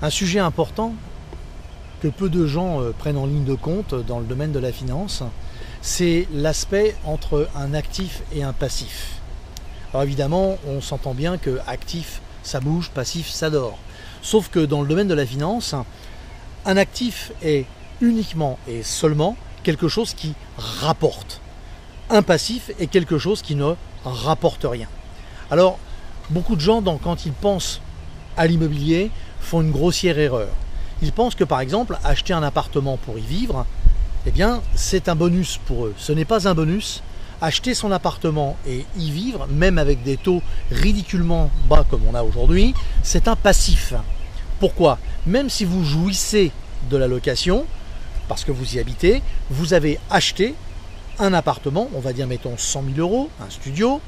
Un sujet important que peu de gens prennent en ligne de compte dans le domaine de la finance, c'est l'aspect entre un actif et un passif. Alors évidemment, on s'entend bien que actif, ça bouge, passif, ça dort. Sauf que dans le domaine de la finance, un actif est uniquement et seulement quelque chose qui rapporte. Un passif est quelque chose qui ne rapporte rien. Alors, beaucoup de gens, quand ils pensent à l'immobilier, font une grossière erreur. Ils pensent que par exemple, acheter un appartement pour y vivre, eh bien, c'est un bonus pour eux. Ce n'est pas un bonus. Acheter son appartement et y vivre, même avec des taux ridiculement bas comme on a aujourd'hui, c'est un passif. Pourquoi? Même si vous jouissez de la location, parce que vous y habitez, vous avez acheté un appartement, on va dire mettons 100 000 €, un studio,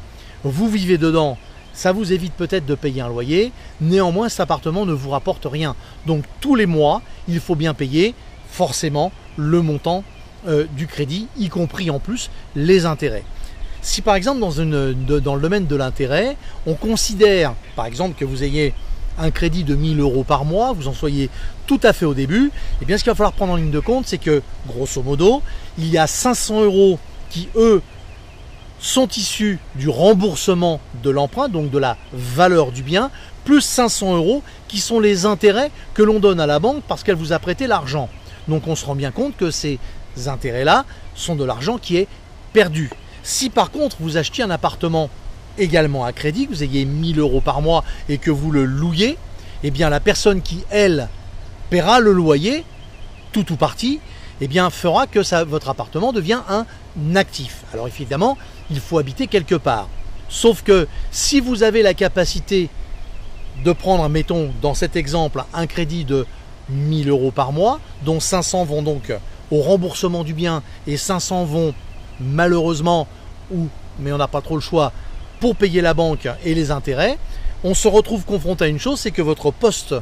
vous vivez dedans, ça vous évite peut-être de payer un loyer, néanmoins cet appartement ne vous rapporte rien. Donc tous les mois, il faut bien payer forcément le montant du crédit, y compris en plus les intérêts. Si par exemple dans le domaine de l'intérêt, on considère par exemple que vous ayez un crédit de 1 000 € par mois, vous en soyez tout à fait au début, et bien ce qu'il va falloir prendre en ligne de compte, c'est que grosso modo, il y a 500 € qui eux sont issus du remboursement de l'emprunt, donc de la valeur du bien, plus 500 € qui sont les intérêts que l'on donne à la banque parce qu'elle vous a prêté l'argent. Donc on se rend bien compte que ces intérêts-là sont de l'argent qui est perdu. Si par contre vous achetiez un appartement également à crédit, que vous ayez 1 000 € par mois et que vous le louiez, eh bien la personne qui, elle, paiera le loyer, tout ou partie, eh bien fera que votre appartement devient un actif. Alors évidemment, il faut habiter quelque part. Sauf que si vous avez la capacité de prendre, mettons dans cet exemple, un crédit de 1 000 € par mois, dont 500 vont donc au remboursement du bien et 500 vont malheureusement, mais on n'a pas trop le choix, pour payer la banque et les intérêts, on se retrouve confronté à une chose, c'est que votre poste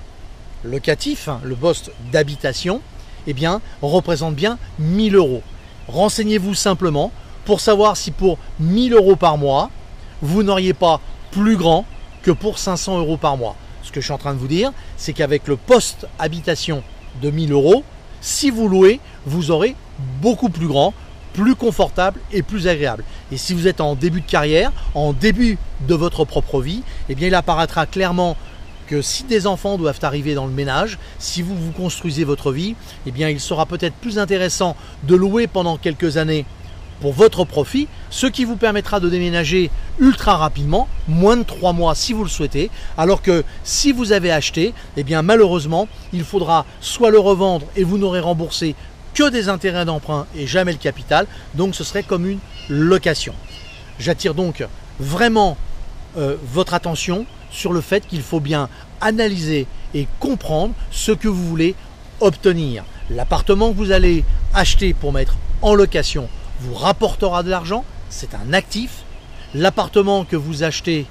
locatif, le poste d'habitation, eh bien, représente bien 1 000 €. Renseignez-vous simplement pour savoir si pour 1 000 € par mois, vous n'auriez pas plus grand que pour 500 € par mois. Ce que je suis en train de vous dire, c'est qu'avec le poste habitation de 1 000 €, si vous louez, vous aurez beaucoup plus grand, plus confortable et plus agréable. Et si vous êtes en début de carrière, en début de votre propre vie, eh bien il apparaîtra clairement que si des enfants doivent arriver dans le ménage, si vous construisez votre vie, eh bien il sera peut-être plus intéressant de louer pendant quelques années pour votre profit, ce qui vous permettra de déménager ultra rapidement, moins de 3 mois si vous le souhaitez, alors que si vous avez acheté, eh bien malheureusement, il faudra soit le revendre et vous n'aurez remboursé que des intérêts d'emprunt et jamais le capital, donc ce serait comme une location. J'attire donc vraiment votre attention sur le fait qu'il faut bien analyser et comprendre ce que vous voulez obtenir. L'appartement que vous allez acheter pour mettre en location vous rapportera de l'argent, c'est un actif. L'appartement que vous achetez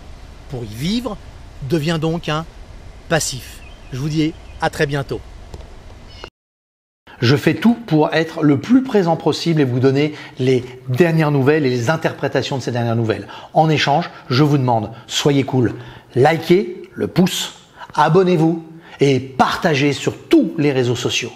pour y vivre devient donc un passif. Je vous dis à très bientôt. Je fais tout pour être le plus présent possible et vous donner les dernières nouvelles et les interprétations de ces dernières nouvelles. En échange, je vous demande, soyez cool, likez le pouce, abonnez-vous et partagez sur tous les réseaux sociaux.